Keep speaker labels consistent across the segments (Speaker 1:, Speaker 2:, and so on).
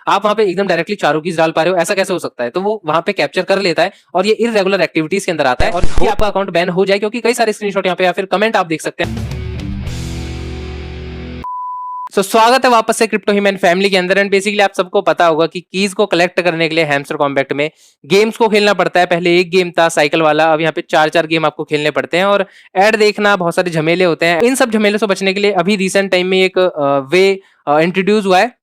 Speaker 1: आप वहां पे एकदम डायरेक्टली चारों कीज डाल पा रहे हो, ऐसा कैसे हो सकता है? तो वो वहां पे कैप्चर कर लेता है और ये इररेगुलर एक्टिविटीज के अंदर आता है और हो आपका अकाउंट बैन हो जाए, क्योंकि कई सारे स्क्रीनशॉट यहाँ पे या फिर कमेंट आप देख सकते हैं। स्वागत है वापस से क्रिप्टो ह्यूमन फैमिली के अंदर। एंड बेसिकली आप सबको पता होगा कि कीज को कलेक्ट करने के लिए हैमस्टर कॉम्बैट में गेम्स को खेलना पड़ता है। पहले एक गेम था साइकिल वाला, अब यहाँ पे 4-4 गेम आपको खेलने पड़ते हैं और ऐड देखना, बहुत सारे झमेले होते हैं। इन सब झमेले से बचने के लिए अभी रिसेंट टाइम में एक वे इंट्रोड्यूस हुआ है,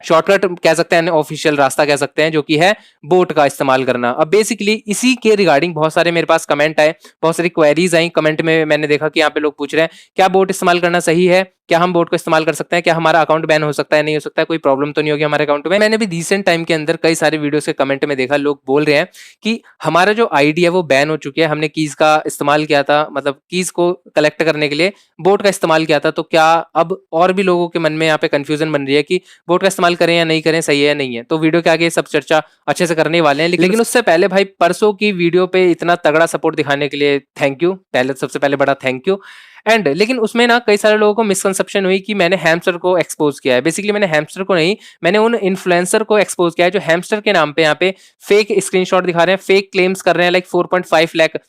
Speaker 1: शॉर्टकट कह सकते हैं, ऑफिशियल रास्ता कह सकते हैं, जो कि है बोट का इस्तेमाल करना। अब बेसिकली इसी के रिगार्डिंग बहुत सारे मेरे पास कमेंट आए, बहुत सारी क्वेरीज आई कमेंट में। मैंने देखा कि यहाँ पे लोग पूछ रहे हैं क्या बोट इस्तेमाल करना सही है, क्या हम बोट को इस्तेमाल कर सकते हैं, क्या हमारा अकाउंट बैन हो सकता है, नहीं हो सकता है, कोई प्रॉब्लम तो नहीं होगी हमारे अकाउंट में। मैंने भी रिसेंट टाइम के अंदर कई सारे वीडियोस के कमेंट में देखा, लोग बोल रहे हैं कि हमारा जो आईडी है वो बैन हो चुकी है, हमने कीज का इस्तेमाल किया था, मतलब कीज को कलेक्ट करने के लिए बोट का इस्तेमाल किया था, तो क्या अब और भी लोगों के मन में यहाँ पे कंफ्यूजन बन रही है कि बोट का इस्तेमाल करें या नहीं करें, सही है या नहीं है। तो वीडियो के आगे सब चर्चा अच्छे से करने वाले हैं, लेकिन उससे पहले भाई परसों की वीडियो पे इतना तगड़ा सपोर्ट दिखाने के लिए थैंक यू, पहले सबसे पहले बड़ा थैंक यू। एंड लेकिन उसमें ना कई सारे लोगों को मिसकंसेप्शन हुई कि मैंने हैमस्टर को एक्सपोज किया है। बेसिकली मैंने हैमस्टर को नहीं, मैंने उन इन्फ्लुएंसर को एक्सपोज किया है जो हैमस्टर के नाम पे यहाँ पे फेक स्क्रीनशॉट दिखा रहे हैं, फेक क्लेम्स कर रहे हैं, लाइक 4.5 लाख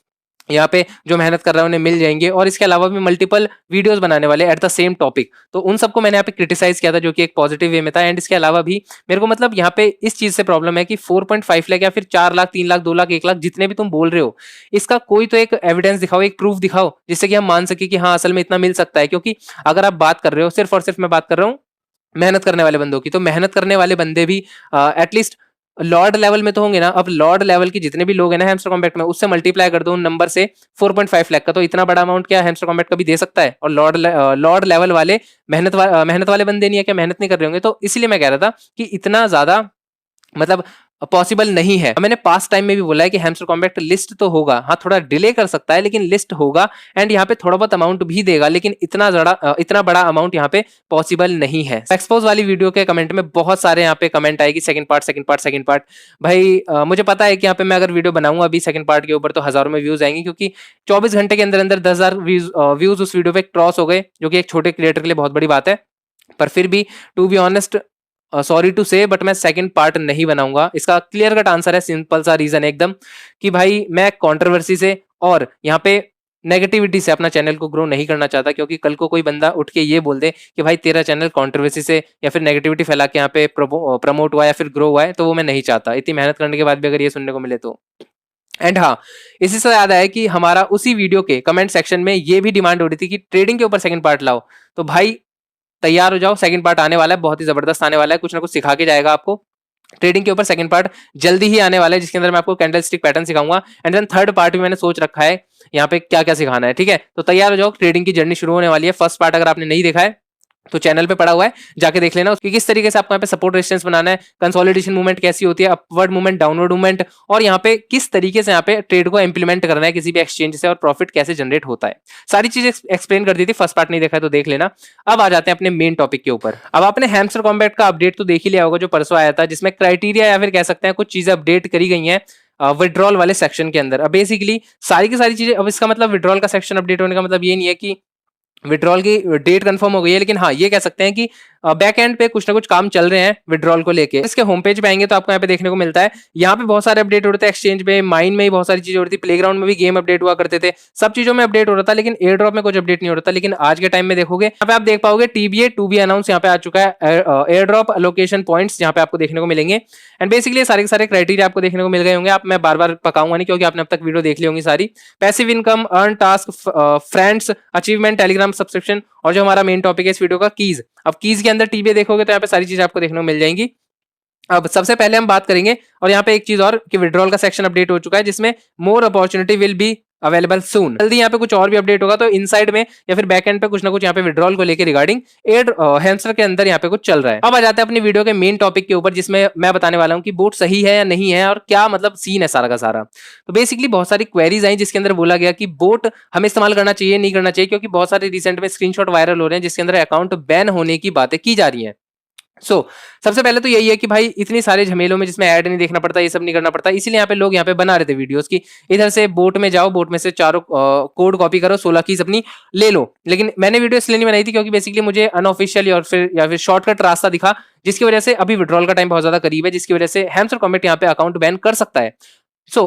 Speaker 1: यहाँ पे जो मेहनत कर रहा है उन्हें मिल जाएंगे, और इसके अलावा भी मल्टीपल वीडियोस बनाने वाले एट द सेम टॉपिक। तो उन सबको मैंने यहाँ पे क्रिटिसाइज किया था, जो कि एक पॉजिटिव वे में था। एंड इसके अलावा भी मेरे को मतलब यहाँ पे इस चीज से प्रॉब्लम है कि 4.5 लाख या फिर 4 लाख, 3 लाख, 2 लाख, 1 लाख, जितने भी तुम बोल रहे हो, इसका कोई तो एक एविडेंस दिखाओ, एक प्रूफ दिखाओ, जिससे कि हम मान सके कि हाँ असल में इतना मिल सकता है। क्योंकि अगर आप बात कर रहे हो सिर्फ और सिर्फ, मैं बात कर रहा हूँ मेहनत करने वाले बंदों की, तो मेहनत करने वाले बंदे भी एटलीस्ट लॉर्ड लेवल में तो होंगे ना। अब लॉर्ड लेवल के जितने भी लोग हैं ना हैमस्टर कॉम्बैट में, उससे मल्टीप्लाई कर दो उन नंबर से 4.5 लाख का, तो इतना बड़ा अमाउंट क्या हैमस्टर कॉम्बैट कभी दे सकता है? और लॉर्ड लेवल वाले मेहनत वाले बंदे नहीं है क्या, मेहनत नहीं कर रहे होंगे? तो इसीलिए मैं कह रहा था कि इतना ज्यादा मतलब पॉसिबल नहीं है। मैंने पास्ट टाइम में भी बोला है कि हैमस्टर कॉम्बैट लिस्ट तो होगा, हाँ थोड़ा डिले कर सकता है लेकिन लिस्ट होगा। एंड यहाँ पे थोड़ा बहुत अमाउंट भी देगा, लेकिन इतना बड़ा अमाउंट यहाँ पे पॉसिबल नहीं है। एक्सपोज वाली वीडियो के कमेंट में बहुत सारे यहाँ पे कमेंट आएगी, second part, second part, second part. भाई मुझे पता है कि यहाँ पे मैं अगर वीडियो बनाऊंगा अभी सेकंड पार्ट के ऊपर तो हजारों में व्यूज आएंगे, क्योंकि 24 घंटे के अंदर अंदर 10,000 व्यूज उस वीडियो पे क्रॉस हो गए, जो कि एक छोटे क्रिएटर के लिए बहुत बड़ी बात है। पर फिर भी to be honest, sorry to say, but मैं सेकंड पार्ट नहीं बनाऊंगा। इसका क्लियर कट आंसर है, सिंपल सा रीजन एकदम, कि भाई मैं कंट्रोवर्सी से और यहाँ पे नेगेटिविटी से अपना चैनल को ग्रो नहीं करना चाहता। क्योंकि कल को कोई बंदा उठ के ये बोल दे कि भाई तेरा चैनल कंट्रोवर्सी से या फिर नेगेटिविटी फैला के यहाँ पे प्रमोट हुआ या फिर ग्रो हुआ है, तो वो मैं नहीं चाहता। इतनी मेहनत करने के बाद भी अगर ये सुनने को मिले तो। एंड हाँ, इसी से याद आया कि हमारा उसी वीडियो के कमेंट सेक्शन में ये भी डिमांड हो रही थी कि ट्रेडिंग के ऊपर सेकंड पार्ट लाओ। तो भाई तैयार हो जाओ, सेकंड पार्ट आने वाला है, बहुत ही जबरदस्त आने वाला है, कुछ ना कुछ सिखा के जाएगा आपको। ट्रेडिंग के ऊपर सेकंड पार्ट जल्दी ही आने वाला है, जिसके अंदर मैं आपको कैंडल स्टिक पैटर्न सिखाऊंगा। एंड देन थर्ड पार्ट भी मैंने सोच रखा है यहाँ पे क्या क्या सिखाना है, ठीक है? तो तैयार हो जाओ, ट्रेडिंग की जर्नी शुरू होने वाली है। फर्स्ट पार्ट अगर आपने नहीं देखा है तो चैनल पे पड़ा हुआ है, जाके देख लेना उसकी किस तरीके से आपको यहाँ पे सपोर्ट रेजिस्टेंस बनाना है, कंसोलिडेशन मूवमेंट कैसी होती है, अपवर्ड मूवमेंट, डाउनवर्ड मूवमेंट, और यहाँ पे किस तरीके से यहाँ पे ट्रेड को इंप्लीमेंट करना है किसी भी एक्सचेंज से, और प्रॉफिट कैसे जनरेट होता है। सारी चीजें एक्सप्लेन कर दी थी। फर्स्ट पार्ट नहीं देखा है तो देख लेना। अब आ जाते हैं अपने मेन टॉपिक के ऊपर। अब आपने हैमस्टर कॉम्बैट का अपडेट तो देख ही लिया होगा जो परसों आया था, जिसमें क्राइटेरिया या फिर कह सकते हैं कुछ चीजें अपडेट करी गई हैं विड्रॉल वाले सेक्शन के अंदर। अब बेसिकली सारी की सारी चीजें, अब इसका मतलब विड्रॉल का सेक्शन अपडेट होने का मतलब ये नहीं है कि विड्रॉल की डेट कंफर्म हो गई है, लेकिन हाँ ये कह सकते हैं कि बैक एंड पे कुछ ना कुछ काम चल रहे हैं विड्रॉल को लेके। इसके होम पेज पे आएंगे तो आपको यहाँ पे देखने को मिलता है, यहाँ पे बहुत सारे अपडेट हो रहे थे। एक्सचेंज पे, माइन में ही बहुत सारी चीजें हो रही थी, प्लेग्राउंड में भी गेम अपडेट हुआ करते थे, सब चीजों में अपडेट हो रहा था, लेकिन एयर ड्रॉप में कुछ अपडेट नहीं हो रहा था। लेकिन आज के टाइम में देखोगे यहाँ पे आप देख पाओगे टीबीए टू बी अनाउंस यहाँ पे आ चुका है, एयर ड्रॉप अलोकेशन पॉइंट्स यहाँ पे आपको देखने को मिलेंगे। एंड बेसिकली सारे के सारे क्राइटेरिया आपको देखने को मिल गए होंगे। आप मैं बार बार पकाऊंगा नहीं, क्योंकि आपने अब तक वीडियो देख ली होंगी सारी। Passive income, earn task, friends, achievement, Telegram subscription, और जो हमारा मेन टॉपिक है इस वीडियो का, कीज। अब कीज के अंदर टीबीए देखोगे तो यहाँ पे सारी चीजें आपको देखने को मिल जाएंगी। अब सबसे पहले हम बात करेंगे, और यहाँ पे एक चीज और कि विड्रॉल का सेक्शन अपडेट हो चुका है, जिसमें more opportunity will be available सून। जल्दी यहाँ पे कुछ और भी अपडेट होगा, तो इनसाइड में या फिर बैक एंड पे कुछ ना कुछ यहाँ पे विड्रॉल को लेकर रिगार्डिंग एड हैमस्टर के अंदर यहाँ पे कुछ चल रहा है। अब आ जाते हैं अपनी वीडियो के मेन टॉपिक के ऊपर, जिसमें मैं बताने वाला हूँ कि बोट सही है या नहीं है, और क्या मतलब सीन है सारा का सारा। तो बेसिकली बहुत सारी क्वेरीज आई जिसके अंदर बोला गया कि बोट हमें इस्तेमाल करना चाहिए नहीं करना चाहिए, क्योंकि बहुत सारे रिसेंट में स्क्रीनशॉट वायरल हो रहे हैं जिसके अंदर अकाउंट बैन होने की बातें की जा रही है। सबसे पहले तो यही है कि भाई इतनी सारे झमेलों में जिसमें ऐड नहीं देखना पड़ता, ये सब नहीं करना पड़ता, इसीलिए यहाँ पे लोग यहाँ पे बना रहे थे वीडियोस की इधर से बोट में जाओ, बोट में से चारों कोड कॉपी करो, 16 कीज अपनी ले लो। लेकिन मैंने वीडियो इसलिए नहीं बनाई थी क्योंकि बेसिकली मुझे अनऑफिशियल या फिर शॉर्टकट रास्ता दिखा, जिसकी वजह से अभी विड्रॉल का टाइम बहुत ज्यादा करीब है, जिसकी वजह से हैमस्टर कॉम्बैट यहाँ पे अकाउंट बैन कर सकता है।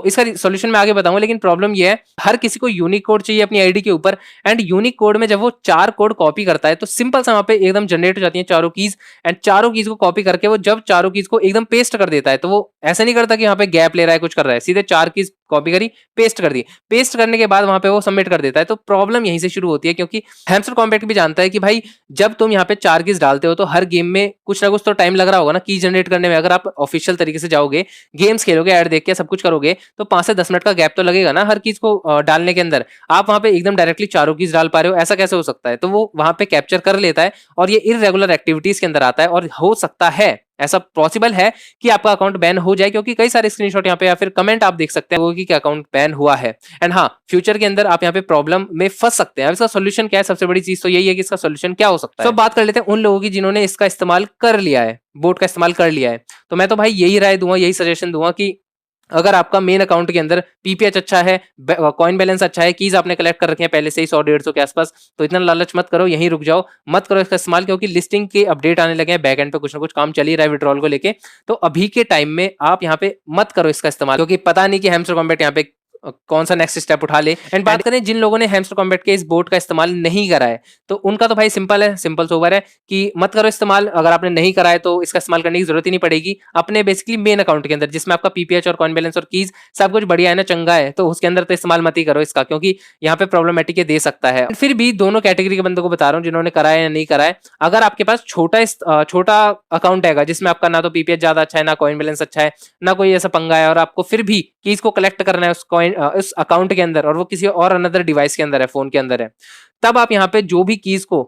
Speaker 1: इसका सॉल्यूशन मैं आगे बताऊंगा, लेकिन प्रॉब्लम ये है हर किसी को यूनिक कोड चाहिए अपनी आईडी के ऊपर, एंड यूनिक कोड में जब वो 4 कोड कॉपी करता है तो सिंपल सा वहां पे एकदम जनरेट हो जाती है चारों कीज, एंड चारों कीज को कॉपी करके वो जब चारों कीज को एकदम पेस्ट कर देता है, तो वो ऐसा नहीं करता कि यहाँ पे गैप ले रहा है कुछ कर रहा है, सीधे 4 कीज कॉपी करी, पेस्ट कर दी, पेस्ट करने के बाद वहां पे वो सबमिट कर देता है। तो प्रॉब्लम यहीं से शुरू होती है, क्योंकि हैमस्टर कॉम्बैट भी जानता है कि भाई जब तुम यहाँ पे 4 कीज डालते हो तो हर गेम में कुछ ना कुछ तो टाइम लग रहा होगा ना की जनरेट करने में। अगर आप ऑफिशियल तरीके से जाओगे, गेम्स खेलोगे, ऐड देख के सब कुछ करोगे, तो 5 से 10 मिनट का गैप तो लगेगा ना हर चीज को डालने के अंदर। आप वहां पे एकदम डायरेक्टली चारों कीज डाल पा रहे हो, ऐसा कैसे हो सकता है? तो वो वहां पे कैप्चर कर लेता है और ये इररेगुलर एक्टिविटीज के अंदर आता है, और हो सकता है, ऐसा पॉसिबल है कि आपका अकाउंट बैन हो जाए, क्योंकि कई सारे स्क्रीनशॉट यहाँ पे या फिर कमेंट आप देख सकते हैं कि अकाउंट बैन हुआ है। एंड हाँ, फ्यूचर के अंदर आप यहाँ पे प्रॉब्लम में फंस सकते हैं। अब इसका सोल्यूशन क्या है? सबसे बड़ी चीज तो यही है कि इसका सोल्यूशन क्या हो सकता है। तो बात कर लेते हैं उन लोगों की जिन्होंने इसका इस्तेमाल कर लिया है, बोट का इस्तेमाल कर लिया है। तो मैं तो भाई यही राय दूंगा, यही सजेशन दूंगा कि अगर आपका मेन अकाउंट के अंदर पीपीएच अच्छा है, कॉइन बैलेंस अच्छा है, कीज आपने कलेक्ट कर रखे हैं पहले से ही 100-150 के आसपास, तो इतना लालच मत करो, यहीं रुक जाओ, मत करो इसका इस्तेमाल, क्योंकि लिस्टिंग के अपडेट आने लगे हैं, बैक एंड पे कुछ ना कुछ काम चल ही रहा है विड्रॉल को लेके। तो अभी के टाइम में आप यहाँ पे मत करो इसका इस्तेमाल, क्योंकि पता नहीं कि हैमस्टर कॉम्बैट यहाँ पे कौन सा नेक्स्ट स्टेप उठा ले। एंड बात करें जिन लोगों ने हैमस्टर कॉम्बैट के इस बोट का इस्तेमाल नहीं करा है, तो उनका तो भाई सिंपल है, सिंपल सोवर है कि मत करो इस्तेमाल। अगर आपने नहीं करा है तो इसका इस्तेमाल करने की जरूरत ही नहीं पड़ेगी अपने बेसिकली मेन अकाउंट के अंदर, जिसमें आपका पीपीएच और कॉइन बैलेंस और कीज सब कुछ बढ़िया है ना, चंगा है, तो उसके अंदर तो इस्तेमाल मत ही करो इसका, क्योंकि यहाँ पे प्रॉब्लमेटिक दे सकता है। फिर भी दोनों कैटेगरी के बंदों को बता रहा हूँ जिन्होंने करा है या नहीं करा है, अगर आपके पास छोटा अकाउंट है जिसमें आपका ना तो पीपीएच ज्यादा अच्छा है, ना कॉइन बैलेंस अच्छा है, ना कोई ऐसा पंगा है, और आपको फिर भी कीज को कलेक्ट करना है उस अकाउंट के अंदर, और वो किसी और अनदर डिवाइस के अंदर है, फोन के अंदर है, तब आप यहाँ पे जो भी कीज को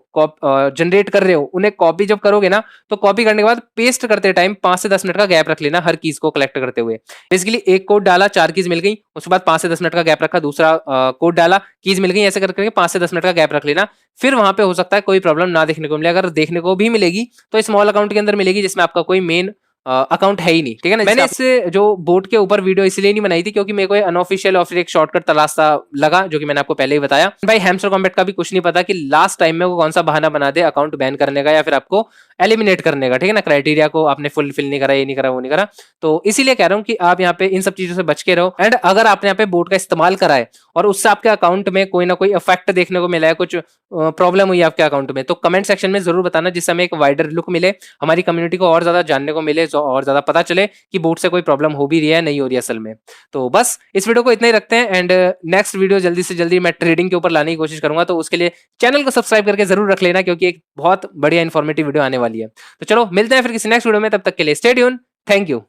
Speaker 1: जनरेट कर रहे हो उन्हें कॉपी जब करोगे ना, तो कॉपी करने के बाद पेस्ट करते टाइम 5 से 10 मिनट का गैप रख लेना हर कीज को कलेक्ट करते हुए। बेसिकली एक कोड डाला, 4 कीज मिल गई, उसके बाद 5 से 10 मिनट का गैप रखा, दूसरा कोड डाला, कीज मिल गई, ऐसे करके 5 से 10 मिनट का गैप रख लेना। फिर वहां पे हो सकता है कोई प्रॉब्लम ना देखने को मिले, अगर देखने को भी मिलेगी तो स्मॉल अकाउंट के अंदर मिलेगी जिसमें आपका कोई मेन अकाउंट है ही नहीं, ठीक है ना। मैंने इससे जो बोट के ऊपर वीडियो इसलिए नहीं बनाई थी क्योंकि मेरे को अनऑफिशियल और फिर एक शॉर्टकट तलाशता लगा, जो कि मैंने आपको पहले ही बताया। भाई हैमस्टर कॉम्बैट का भी कुछ नहीं पता कि लास्ट टाइम में वो कौन सा बहाना बना दे अकाउंट बैन करने का या फिर आपको एलिमिनेट करने का, ठीक है ना। क्राइटेरिया को आपने फुलफिल नहीं करा, ये नहीं करा, वो नहीं करा, तो इसीलिए कह रहा हूँ कि आप यहाँ पे इन सब चीजों से बच के रहो। एंड अगर आपने यहाँ पे बोट का इस्तेमाल करा है और उससे आपके अकाउंट में कोई ना कोई इफेक्ट देखने को मिला है, कुछ प्रॉब्लम हुई है आपके अकाउंट में, तो कमेंट सेक्शन में जरूर बताना, जिससे हमें एक वाइडर लुक मिले, हमारी कम्युनिटी को और ज्यादा जानने को मिले, और ज्यादा पता चले कि बोट से कोई प्रॉब्लम हो भी रही है नहीं हो रही है असल में। तो बस इस वीडियो को इतना ही रखते हैं, एंड नेक्स्ट वीडियो जल्दी से जल्दी मैं ट्रेडिंग के ऊपर लाने की कोशिश करूंगा, तो उसके लिए चैनल को सब्सक्राइब करके जरूर रख लेना, क्योंकि एक बहुत बढ़िया इन्फॉर्मेटिव वीडियो आने वाली है। तो चलो मिलते हैं फिर किसी नेक्स्ट वीडियो में, तब तक के लिए स्टे ट्यून, थैंक यू।